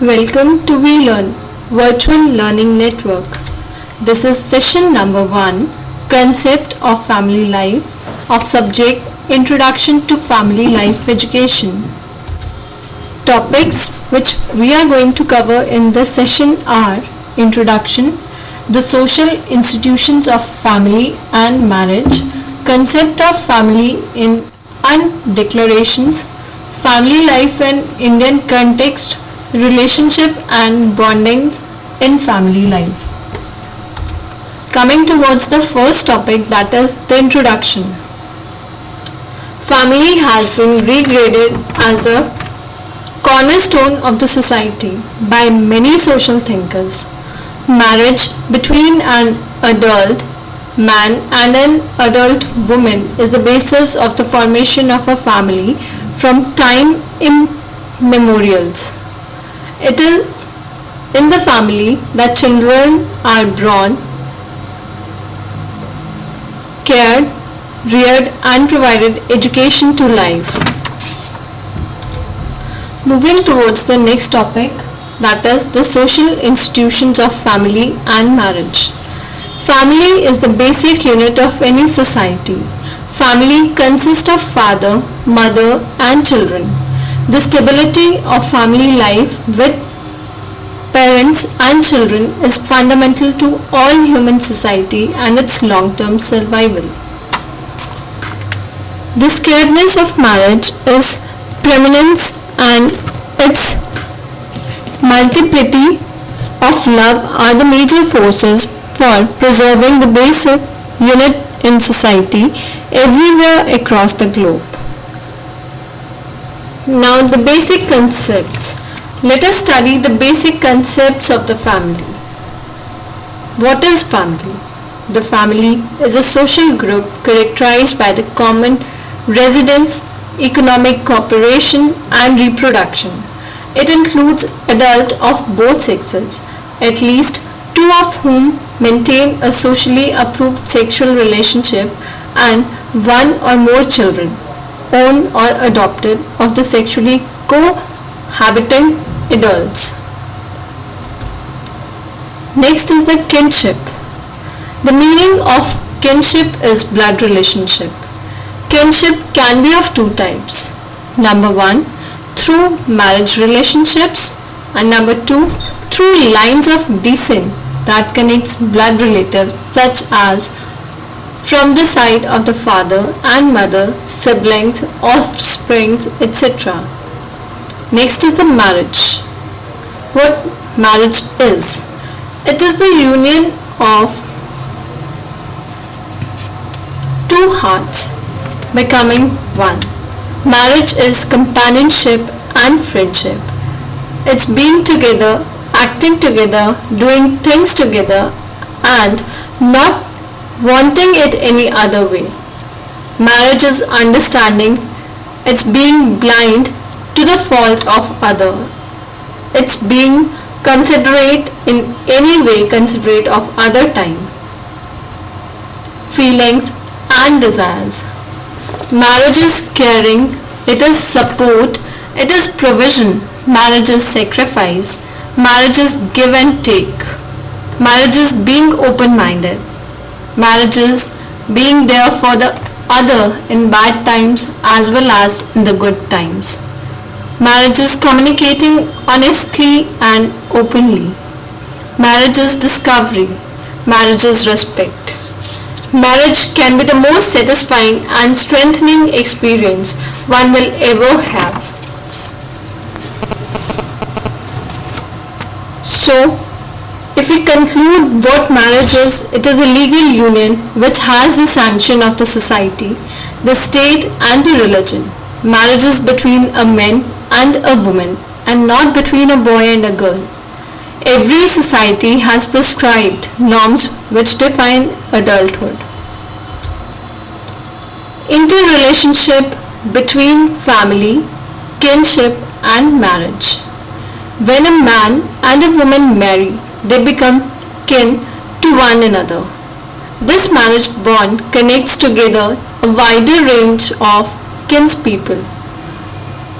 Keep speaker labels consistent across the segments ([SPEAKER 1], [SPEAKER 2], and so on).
[SPEAKER 1] Welcome to WeLearn Virtual Learning Network. This is session number 1, Concept of Family Life, of subject Introduction to Family Life Education. Topics which we are going to cover in this session are Introduction, the social institutions of family and marriage, concept of family in and declarations, family life in Indian context, relationship and bondings in family life. Coming towards the first topic, that is the introduction. Family has been regarded as the cornerstone of the society by many social thinkers. Marriage between an adult man and an adult woman is the basis of the formation of a family from time immemorials. It is in the family that children are born, cared, reared and provided education to life. Moving towards the next topic, that is the social institutions of family and marriage. Family is the basic unit of any society. Family consists of father, mother and children. The stability of family life with parents and children is fundamental to all human society and its long-term survival. The sacredness of marriage is preeminence and its multiplicity of love are the major forces for preserving the basic unit in society everywhere across the globe. Now the basic concepts. Let us study the basic concepts of the family. What is family? The family is a social group characterized by the common residence, economic cooperation and reproduction. It includes adults of both sexes, at least two of whom maintain a socially approved sexual relationship, and one or more children, owned or adopted, of the sexually cohabiting adults. Next is the kinship. The meaning of kinship is blood relationship. Kinship can be of two types. Number 1, through marriage relationships, and number 2, through lines of descent that connects blood relatives such as from the side of the father and mother, siblings, offsprings, etc. Next is the marriage. What marriage is? It is the union of two hearts becoming one. Marriage is companionship and friendship. It's being together, acting together, doing things together and not wanting it any other way. Marriage is understanding. It's being blind to the fault of other. It's being considerate in any way, considerate of other time, feelings and desires. Marriage is caring, it is support, it is provision. Marriage is sacrifice. Marriage is give and take. Marriage is being open-minded. Marriage is being there for the other in bad times as well as in the good times. Marriage is communicating honestly and openly. Marriage is discovery. Marriage is respect. Marriage can be the most satisfying and strengthening experience one will ever have. So, if we conclude what marriage is, it is a legal union which has the sanction of the society, the state and the religion. Marriage is between a man and a woman and not between a boy and a girl. Every society has prescribed norms which define adulthood. Interrelationship between family, kinship and marriage. When a man and a woman marry, they become kin to one another. This marriage bond connects together a wider range of kinspeople.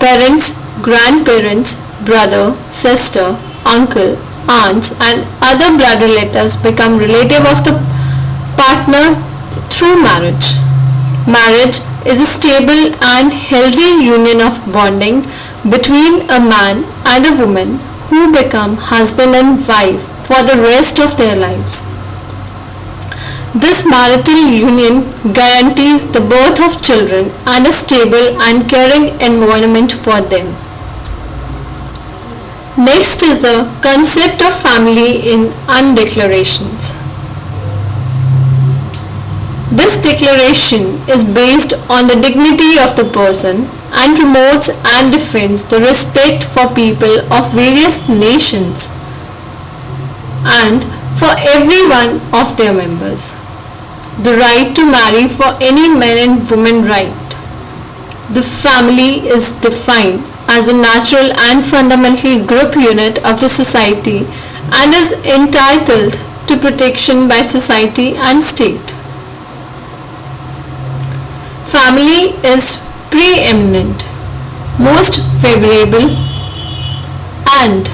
[SPEAKER 1] Parents, grandparents, brother, sister, uncle, aunts and other blood relatives become relative of the partner through marriage. Marriage is a stable and healthy union of bonding between a man and a woman who become husband and wife for the rest of their lives. This marital union guarantees the birth of children and a stable and caring environment for them. Next is the concept of family in undeclarations. This declaration is based on the dignity of the person and promotes and defends the respect for people of various nations and for every one of their members. The right to marry for any man and woman right. The family is defined as the natural and fundamental group unit of the society and is entitled to protection by society and state. Family is preeminent, most favorable and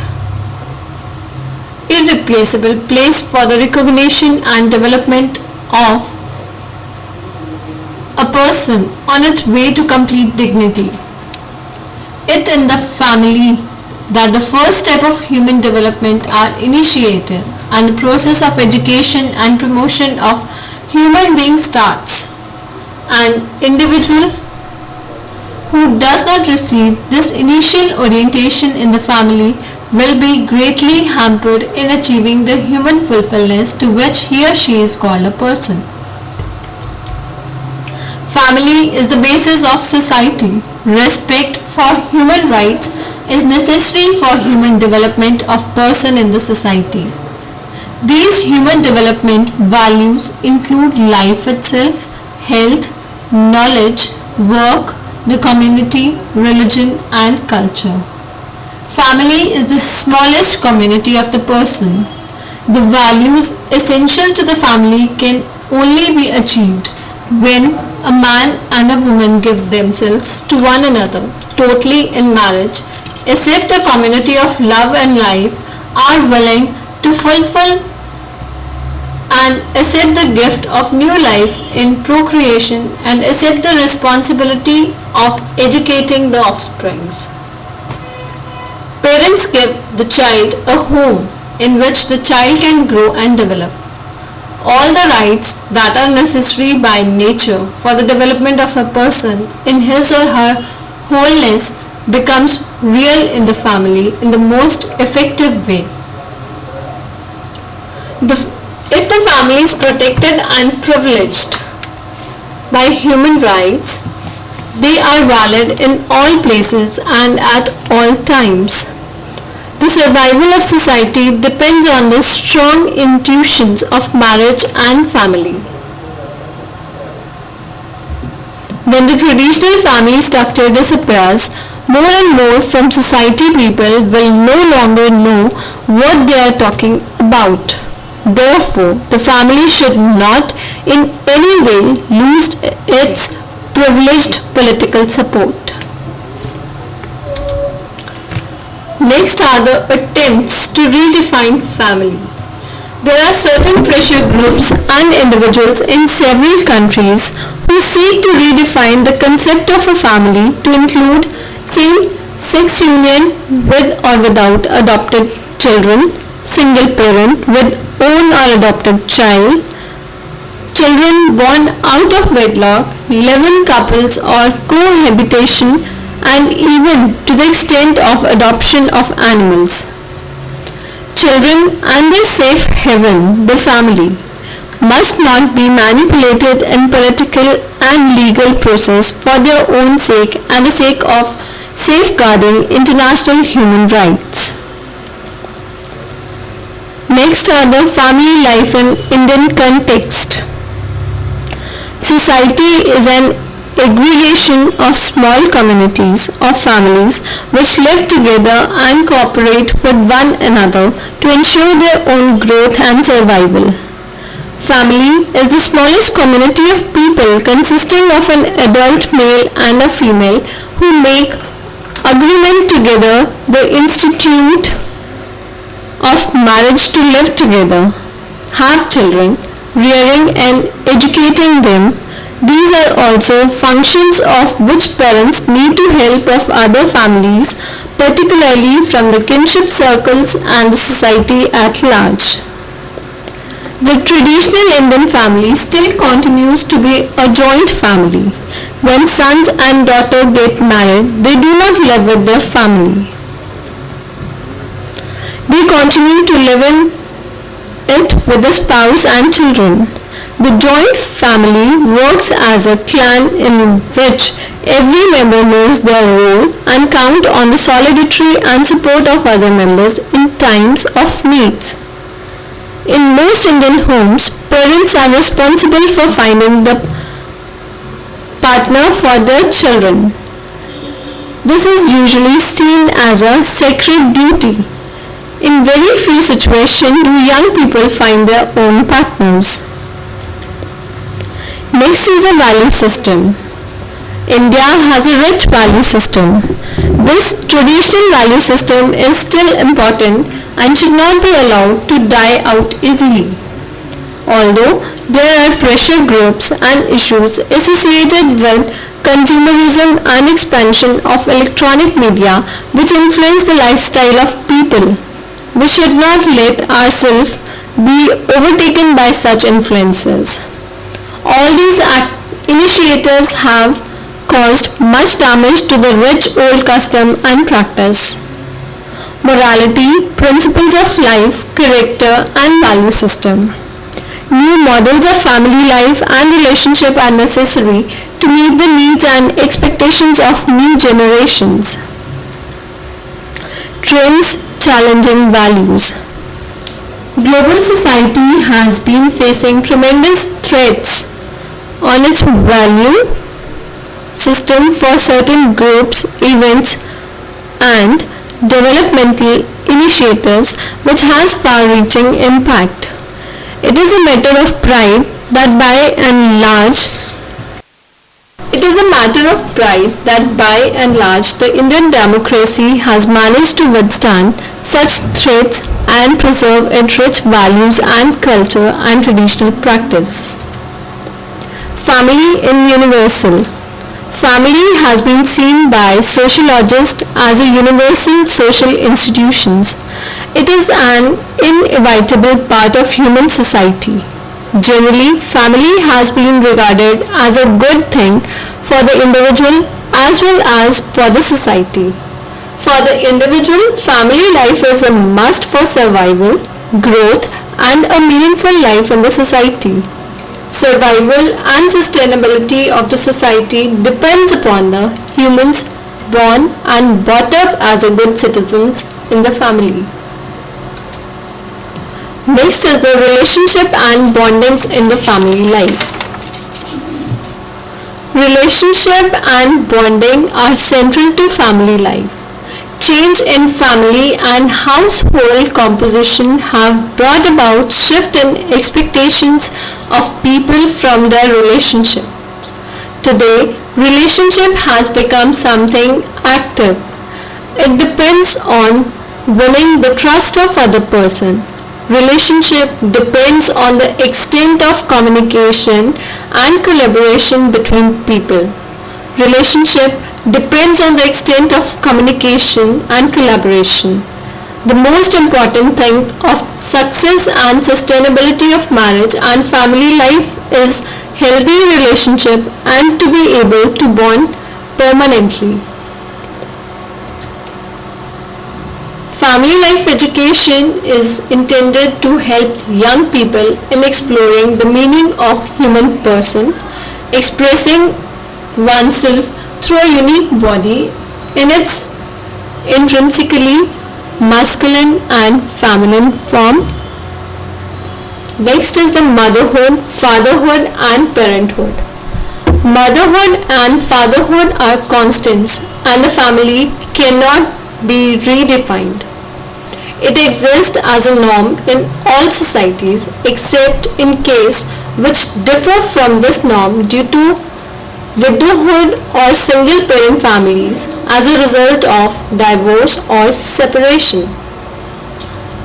[SPEAKER 1] irreplaceable place for the recognition and development of a person on its way to complete dignity. It in the family that the first step of human development are initiated and the process of education and promotion of human being starts. An individual who does not receive this initial orientation in the family will be greatly hampered in achieving the human fulfillment to which he or she is called a person. Family is the basis of society. Respect for human rights is necessary for human development of person in the society. These human development values include life itself, health, knowledge, work, the community, religion and culture. Family is the smallest community of the person. The values essential to the family can only be achieved when a man and a woman give themselves to one another totally in marriage, accept a community of love and life, are willing to fulfill and accept the gift of new life in procreation and accept the responsibility of educating the offsprings. Parents give the child a home in which the child can grow and develop. All the rights that are necessary by nature for the development of a person in his or her wholeness becomes real in the family in the most effective way. If the family is protected and privileged by human rights, they are valid in all places and at all times. The survival of society depends on the strong institutions of marriage and family. When the traditional family structure disappears, more and more from society people will no longer know what they are talking about. Therefore, the family should not in any way lose its privileged political support. Next are the attempts to redefine family. There are certain pressure groups and individuals in several countries who seek to redefine the concept of a family to include same-sex union with or without adopted children, single parent with own or adopted child, children born out of wedlock, live-in couples or cohabitation, and even to the extent of adoption of animals. Children and their safe haven, the family, must not be manipulated in political and legal process for their own sake and the sake of safeguarding international human rights. Next are the family life in Indian context. Society is an aggregation of small communities of families which live together and cooperate with one another to ensure their own growth and survival. Family is the smallest community of people consisting of an adult male and a female who make agreement together, the institute of marriage to live together, have children, rearing and educating them. These are also functions of which parents need to help of other families, particularly from the kinship circles and the society at large. The traditional Indian family still continues to be a joint family. When sons and daughters get married, they do not live with their family. They continue to live in it with the spouse and children. The joint family works as a clan in which every member knows their role and count on the solidarity and support of other members in times of needs. In most Indian homes, parents are responsible for finding the partner for their children. This is usually seen as a sacred duty. In very few situations do young people find their own partners. Next is a value system. India has a rich value system. This traditional value system is still important and should not be allowed to die out easily. Although there are pressure groups and issues associated with consumerism and expansion of electronic media which influence the lifestyle of people, we should not let ourselves be overtaken by such influences. All these initiatives have caused much damage to the rich old custom and practice. Morality, principles of life, character and value system. New models of family life and relationship are necessary to meet the needs and expectations of new generations. Trends challenging values. Global society has been facing tremendous threats on its value system for certain groups, events and developmental initiatives which has far-reaching impact. It is a matter of pride that by and large the Indian democracy has managed to withstand such threats and preserve its rich values and culture and traditional practice. Family in universal. Family has been seen by sociologists as a universal social institution. It is an inevitable part of human society. Generally, family has been regarded as a good thing for the individual as well as for the society. For the individual, family life is a must for survival, growth, and a meaningful life in the society. Survival and sustainability of the society depends upon the humans born and brought up as a good citizens in the family. Next is the relationship and bondings in the family life. Relationship and bonding are central to family life. Change in family and household composition have brought about shift in expectations of people from their relationships. Today, relationship has become something active. It depends on winning the trust of other person. Relationship depends on the extent of communication and collaboration between people. Relationship depends on the extent of communication and collaboration. The most important thing of success and sustainability of marriage and family life is healthy relationship and to be able to bond permanently. Family life education is intended to help young people in exploring the meaning of human person, expressing oneself through a unique body in its intrinsically masculine and feminine form. Next is the motherhood, fatherhood and parenthood. Motherhood and fatherhood are constants and the family cannot be redefined. It exists as a norm in all societies except in case which differ from this norm due to widowhood or single parent families as a result of divorce or separation.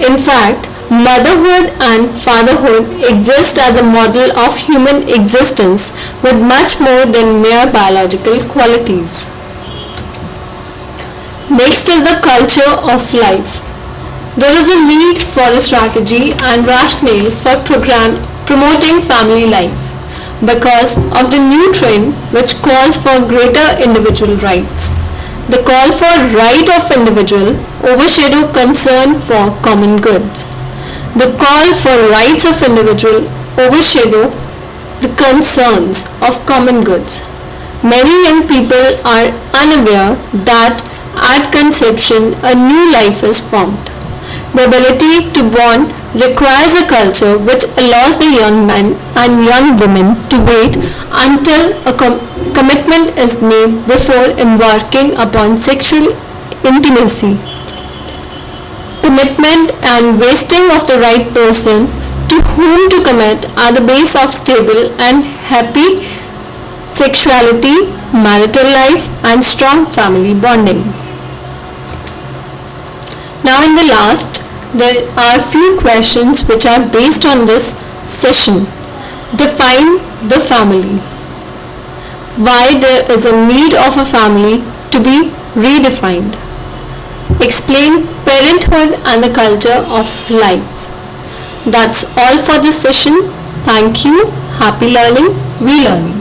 [SPEAKER 1] In fact, motherhood and fatherhood exist as a model of human existence with much more than mere biological qualities. Next is the culture of life. There is a need for a strategy and rationale for promoting family life because of the new trend which calls for greater individual rights. The call for right of individual overshadow concern for common goods. The call for rights of individual overshadow the concerns of common goods. Many young people are unaware that at conception a new life is formed. The ability to bond requires a culture which allows the young men and young women to wait until a commitment is made before embarking upon sexual intimacy. Commitment and wasting of the right person to whom to commit are the base of stable and happy sexuality, marital life, and strong family bonding. Now in the last, there are few questions which are based on this session. Define the family. Why there is a need of a family to be redefined. Explain parenthood and the culture of life. That's all for this session. Thank you. Happy learning. We learning.